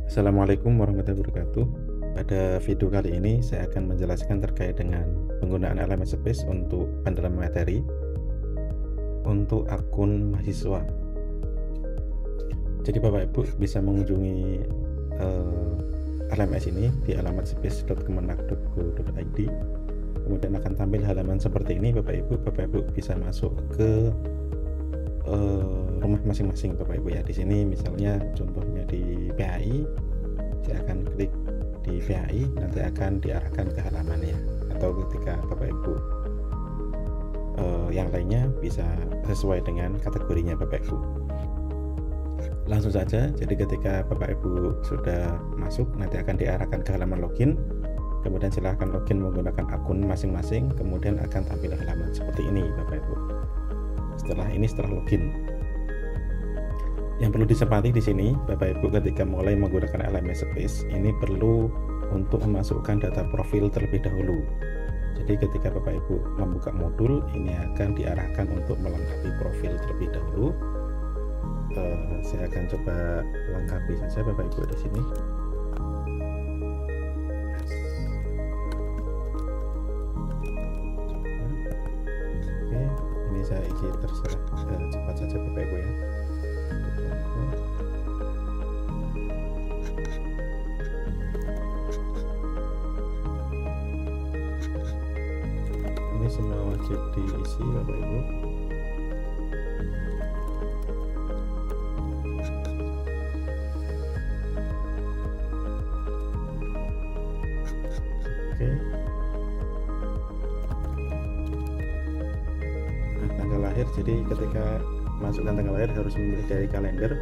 Assalamualaikum warahmatullahi wabarakatuh. Pada video kali ini saya akan menjelaskan terkait dengan penggunaan LMS Space untuk pendalaman materi untuk akun mahasiswa. Jadi Bapak Ibu bisa mengunjungi LMS ini di alamat space.kemenak.go.id. Kemudian akan tampil halaman seperti ini Bapak Ibu bisa masuk ke rumah masing-masing Bapak Ibu ya. Di sini misalnya contohnya di PHI, saya akan klik di PHI, nanti akan diarahkan ke halamannya. Atau ketika Bapak Ibu yang lainnya bisa sesuai dengan kategorinya Bapak Ibu. Langsung saja, jadi ketika Bapak Ibu sudah masuk, nanti akan diarahkan ke halaman login. Kemudian silahkan login menggunakan akun masing-masing, kemudian akan tampil halaman seperti ini Bapak Ibu. Setelah login, yang perlu disepakati di sini Bapak Ibu ketika mulai menggunakan LMS Space ini perlu untuk memasukkan data profil terlebih dahulu. Jadi ketika Bapak Ibu membuka modul ini akan diarahkan untuk melengkapi profil terlebih dahulu. Saya akan coba lengkapi saja Bapak Ibu di sini. Oke, ini saya isi terserah cepat saja Bapak Ibu ya. Ini semua wajib diisi Bapak Ibu. Oke. Nah, tanggal lahir, jadi ketika masukkan tanggal lahir harus memilih dari kalender.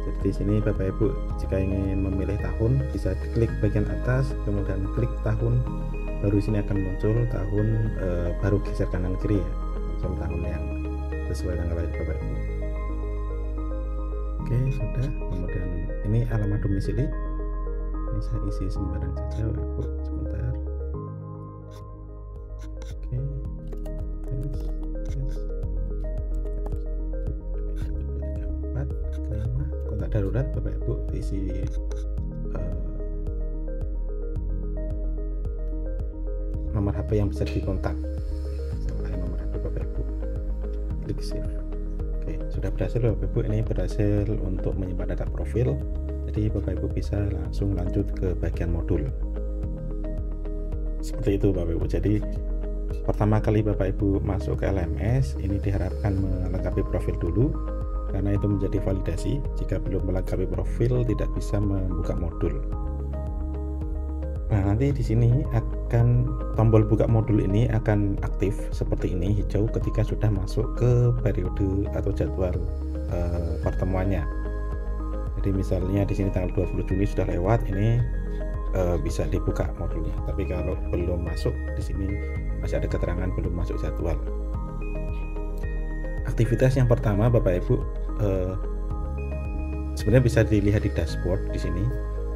Jadi di sini Bapak Ibu jika ingin memilih tahun bisa klik bagian atas, kemudian klik tahun, baru sini akan muncul tahun, baru geser kanan kiri ya, muncul tahun yang sesuai tanggal lahir Bapak Ibu. Oke, sudah. Kemudian ini alamat domisili, ini saya isi sembarang saja Bapak Ibu, sebentar. Oke, tes. 4, 5, kontak darurat Bapak Ibu isi nomor HP yang bisa dikontak. Selain nomor HP Bapak Ibu, klik save. Oke, sudah berhasil Bapak Ibu, ini berhasil untuk menyimpan data profil. Jadi Bapak Ibu bisa langsung lanjut ke bagian modul. Seperti itu Bapak Ibu. Jadi pertama kali Bapak Ibu masuk ke LMS ini diharapkan melengkapi profil dulu, karena itu menjadi validasi. Jika belum melengkapi profil tidak bisa membuka modul. Nah, nanti di sini akan tombol buka modul ini akan aktif seperti ini, hijau, ketika sudah masuk ke periode atau jadwal pertemuannya. Jadi misalnya di sini tanggal 20 Juni sudah lewat, ini bisa dibuka modulnya. Tapi kalau belum masuk, di sini masih ada keterangan belum masuk jadwal. Aktivitas yang pertama Bapak Ibu sebenarnya bisa dilihat di dashboard di sini.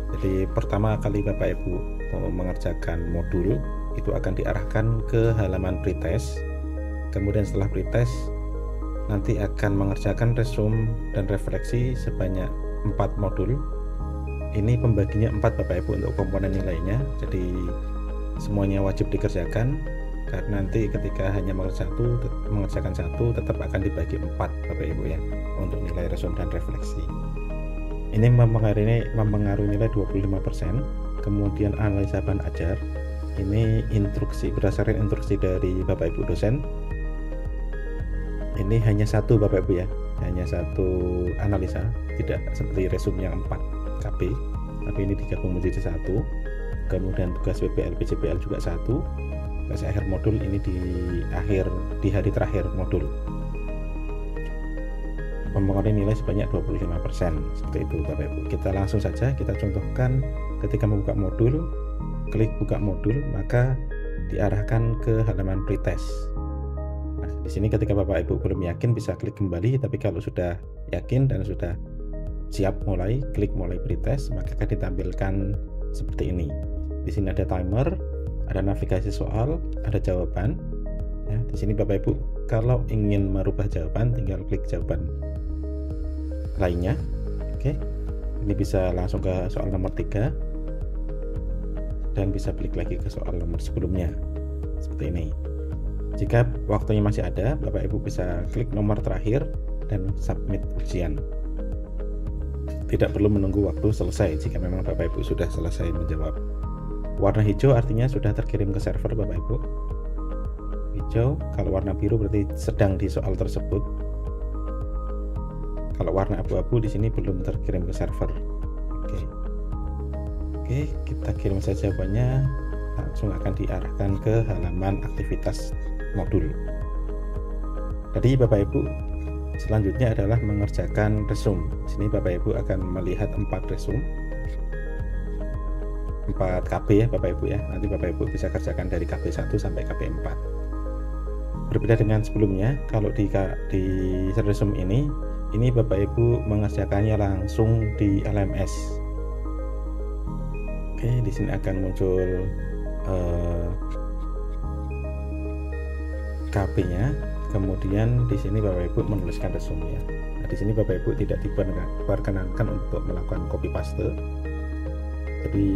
Jadi pertama kali Bapak Ibu mengerjakan modul itu akan diarahkan ke halaman pretest. Kemudian setelah pretest nanti akan mengerjakan resume dan refleksi sebanyak 4 modul. Ini pembaginya 4 Bapak Ibu untuk komponen nilainya. Jadi semuanya wajib dikerjakan, karena nanti ketika hanya mengerjakan satu tetap akan dibagi 4 Bapak Ibu ya untuk nilai resume dan refleksi. Ini mempengaruhi nilai 25%. Kemudian analisa bahan ajar, ini instruksi berdasarkan instruksi dari Bapak Ibu dosen. Ini hanya satu Bapak Ibu ya, hanya satu analisa, tidak seperti resume yang 4 KB, tapi ini digabung menjadi satu. Kemudian tugas PPL PJPL juga satu. Tugas akhir modul ini di hari terakhir modul. Mempengaruhi nilai sebanyak 25%. Seperti itu Bapak Ibu. Kita langsung saja kita contohkan ketika membuka modul, klik buka modul, maka diarahkan ke halaman pretest. Nah, di sini ketika Bapak Ibu belum yakin bisa klik kembali, tapi kalau sudah yakin dan sudah siap mulai, klik mulai pretest, maka akan ditampilkan seperti ini. Di sini ada timer, ada navigasi soal, ada jawaban. Ya, di sini Bapak Ibu kalau ingin merubah jawaban tinggal klik jawaban lainnya. Oke. Ini bisa langsung ke soal nomor 3 dan bisa klik lagi ke soal nomor sebelumnya seperti ini. Jika waktunya masih ada, Bapak Ibu bisa klik nomor terakhir dan submit ujian. Tidak perlu menunggu waktu selesai jika memang Bapak Ibu sudah selesai menjawab. Warna hijau artinya sudah terkirim ke server Bapak Ibu. Hijau, kalau warna biru berarti sedang di soal tersebut. Kalau warna abu-abu di sini belum terkirim ke server. Oke, kita kirim saja jawabannya, langsung akan diarahkan ke halaman aktivitas modul. Jadi Bapak Ibu, selanjutnya adalah mengerjakan resume. Di sini Bapak Ibu akan melihat 4 resume, 4 KB ya Bapak Ibu ya. Nanti Bapak Ibu bisa kerjakan dari KB 1 sampai KB 4. Berbeda dengan sebelumnya, kalau di resume ini Bapak Ibu mengerjakannya langsung di LMS. Oke, di sini akan muncul KB-nya. Kemudian di sini Bapak Ibu menuliskan resume ya. Nah, di sini Bapak Ibu tidak diperkenankan untuk melakukan copy paste. Jadi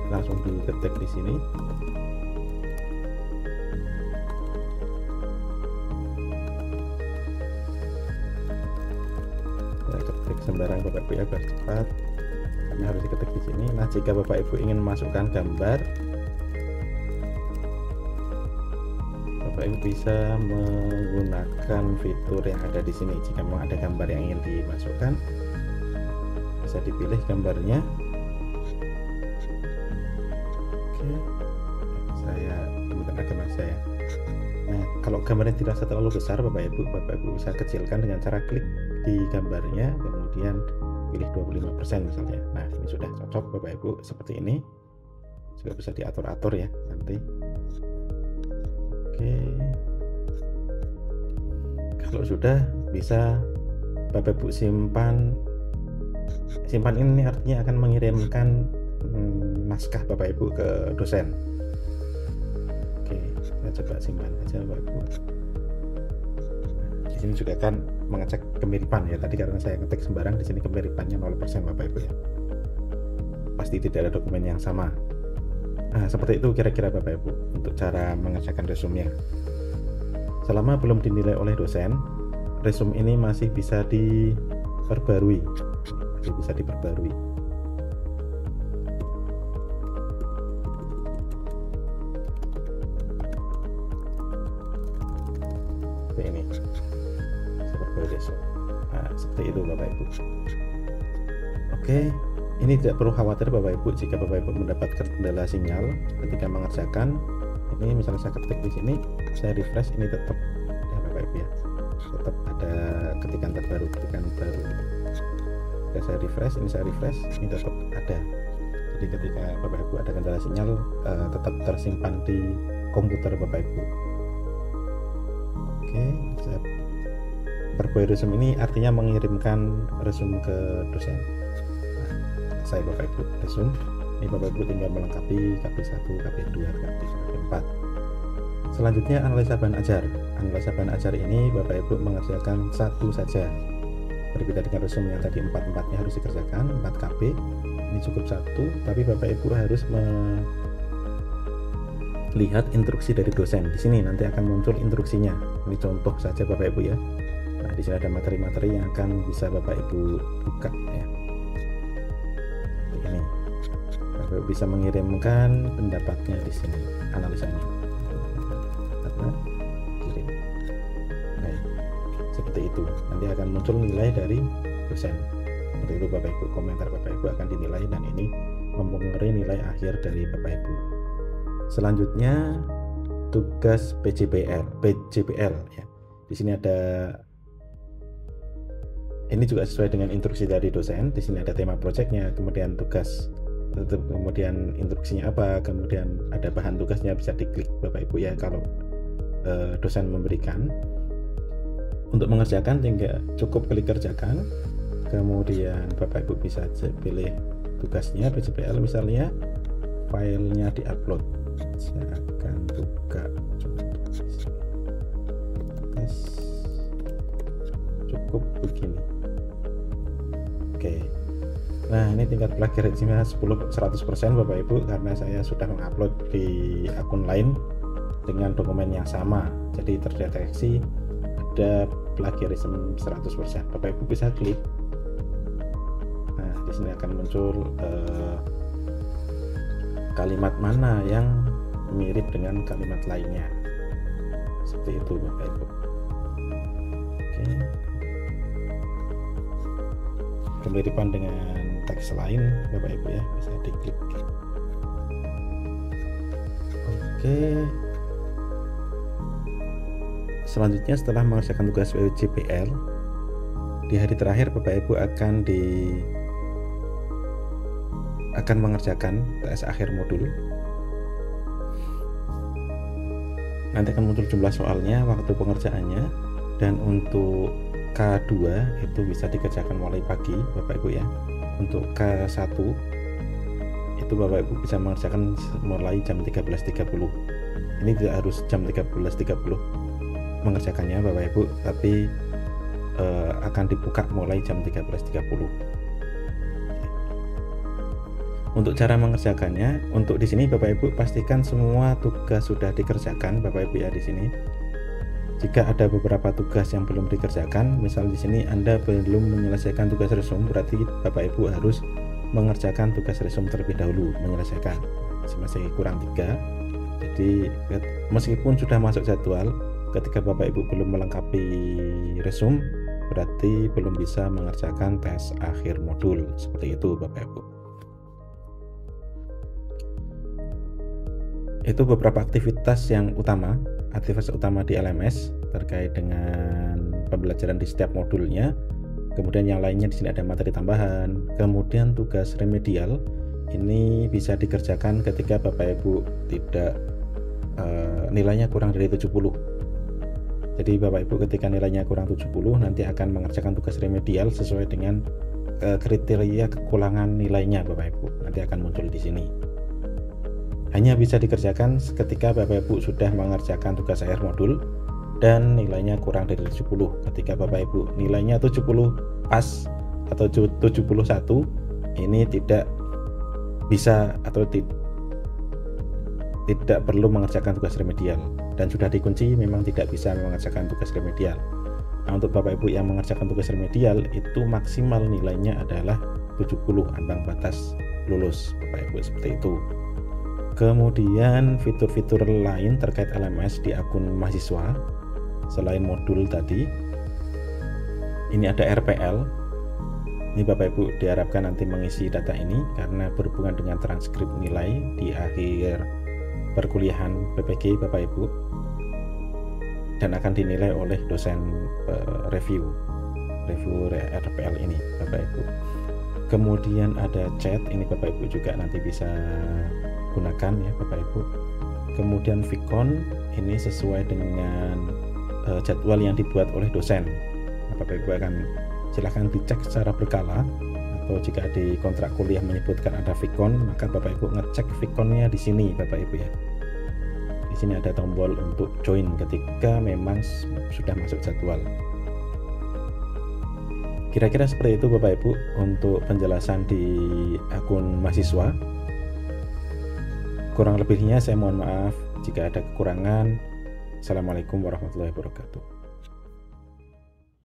langsung diketik di sini. Saya ketik sembarang Bapak Ibu ya, biar cepat. Karena harus diketik di sini. Nah, jika Bapak Ibu ingin memasukkan gambar, Bapak Ibu bisa menggunakan fitur yang ada di sini. Jika memang ada gambar yang ingin dimasukkan, bisa dipilih gambarnya. Oke, saya temukan gambar saya. Nah, kalau gambarnya dirasa terlalu besar, Bapak Ibu bisa kecilkan dengan cara klik di gambarnya, kemudian pilih 25% misalnya. Nah, ini sudah cocok Bapak Ibu seperti ini. Juga bisa diatur-atur ya nanti. Oke. Kalau sudah, bisa Bapak Ibu simpan. Simpan ini artinya akan mengirimkan naskah Bapak Ibu ke dosen. Oke, saya coba simpan aja Bapak Ibu. Di sini juga kan mengecek kemiripan ya. Tadi karena saya ngetik sembarang, di sini kemiripannya 0% Bapak Ibu ya. Pasti tidak ada dokumen yang sama. Nah, seperti itu kira-kira Bapak Ibu untuk cara mengerjakan resume-nya. Selama belum dinilai oleh dosen, resume ini masih bisa diperbarui. Masih bisa diperbarui. Seperti ini. Nah, seperti itu Bapak Ibu. Oke, ini tidak perlu khawatir Bapak Ibu jika Bapak Ibu mendapatkan kendala sinyal ketika mengerjakan. Ini misalnya saya ketik di sini, saya refresh, ini tetap ya Bapak Ibu ya, tetap ada ketikan terbaru, ketikan baru. Jika saya refresh, ini tetap ada. Jadi ketika Bapak Ibu ada kendala sinyal, tetap tersimpan di komputer Bapak Ibu. Oke, saya perbarui resume ini artinya mengirimkan resume ke dosen. Nah, saya Bapak Ibu resume. Ini Bapak Ibu tinggal melengkapi KB1, KB2, KB3, KB4. Selanjutnya analisa bahan ajar. Analisa bahan ajar ini Bapak Ibu mengerjakan satu saja. Berbeda dengan resume yang tadi 4-4-nya harus dikerjakan, 4 KB. Ini cukup satu, tapi Bapak Ibu harus melihat instruksi dari dosen. Di sini nanti akan muncul instruksinya. Ini contoh saja Bapak Ibu ya. Nah, di sini ada materi-materi yang akan bisa Bapak Ibu buka ya. Ini Bapak Ibu bisa mengirimkan pendapatnya di sini, analisanya. Kirim. Baik, seperti itu. Nanti akan muncul nilai dari dosen. Seperti itu Bapak Ibu, komentar Bapak Ibu akan dinilai dan ini mempengaruhi nilai akhir dari Bapak Ibu. Selanjutnya tugas PJBL ya. Di sini ada, ini juga sesuai dengan instruksi dari dosen. Di sini ada tema proyeknya, kemudian tugas, kemudian instruksinya apa, kemudian ada bahan tugasnya, bisa diklik Bapak Ibu ya kalau dosen memberikan. Untuk mengerjakan tinggal cukup klik kerjakan, kemudian Bapak Ibu bisa pilih tugasnya PJBL misalnya, filenya diupload. Saya akan buka cukup begini. Oke, Nah, ini tingkat plagiarisme 100% Bapak Ibu, karena saya sudah mengupload di akun lain dengan dokumen yang sama, jadi terdeteksi ada plagiarisme 100%. Bapak Ibu bisa klik. Nah, di sini akan muncul kalimat mana yang mirip dengan kalimat lainnya, seperti itu Bapak Ibu. Oke, kemiripan dengan teks lain Bapak Ibu ya, bisa diklik. Oke, selanjutnya setelah mengerjakan tugas WJPL di hari terakhir, Bapak Ibu akan mengerjakan TS akhir modul. Nanti akan muncul jumlah soalnya, waktu pengerjaannya, dan untuk K2 itu bisa dikerjakan mulai pagi Bapak Ibu ya. Untuk K1 itu Bapak Ibu bisa mengerjakan mulai jam 13.30. Ini tidak harus jam 13.30 mengerjakannya Bapak Ibu, tapi akan dibuka mulai jam 13.30. Untuk cara mengerjakannya, untuk di sini Bapak Ibu pastikan semua tugas sudah dikerjakan Bapak Ibu ya di sini. Jika ada beberapa tugas yang belum dikerjakan, misal di sini Anda belum menyelesaikan tugas resum, berarti Bapak Ibu harus mengerjakan tugas resum terlebih dahulu, menyelesaikan. Masih kurang 3. Jadi meskipun sudah masuk jadwal, ketika Bapak Ibu belum melengkapi resum, berarti belum bisa mengerjakan tes akhir modul. Seperti itu Bapak Ibu. Itu beberapa aktivitas utama di LMS terkait dengan pembelajaran di setiap modulnya. Kemudian yang lainnya di sini ada materi tambahan. Kemudian tugas remedial ini bisa dikerjakan ketika Bapak Ibu tidak nilainya kurang dari 70. Jadi Bapak Ibu ketika nilainya kurang 70 nanti akan mengerjakan tugas remedial sesuai dengan kriteria kekurangan nilainya Bapak Ibu. Nanti akan muncul di sini. Hanya bisa dikerjakan ketika Bapak Ibu sudah mengerjakan tugas akhir modul dan nilainya kurang dari 70. Ketika Bapak Ibu nilainya 70 pas atau 71, ini tidak bisa atau tidak perlu mengerjakan tugas remedial, dan sudah dikunci memang tidak bisa mengerjakan tugas remedial. Nah, untuk Bapak Ibu yang mengerjakan tugas remedial itu maksimal nilainya adalah 70, ambang batas lulus Bapak Ibu, seperti itu. Kemudian fitur-fitur lain terkait LMS di akun mahasiswa selain modul tadi, ini ada RPL. Ini Bapak Ibu diharapkan nanti mengisi data ini karena berhubungan dengan transkrip nilai di akhir perkuliahan PPG Bapak Ibu, dan akan dinilai oleh dosen review RPL ini Bapak Ibu. Kemudian ada chat, ini Bapak Ibu juga nanti bisa gunakan ya Bapak Ibu. Kemudian Vicon ini sesuai dengan jadwal yang dibuat oleh dosen. Bapak Ibu akan silahkan dicek secara berkala, atau jika di kontrak kuliah menyebutkan ada Vicon, maka Bapak Ibu ngecek Viconnya di sini Bapak Ibu ya. Di sini ada tombol untuk join ketika memang sudah masuk jadwal. Kira-kira seperti itu Bapak Ibu untuk penjelasan di akun mahasiswa. Kurang lebihnya saya mohon maaf jika ada kekurangan. Assalamualaikum warahmatullahi wabarakatuh.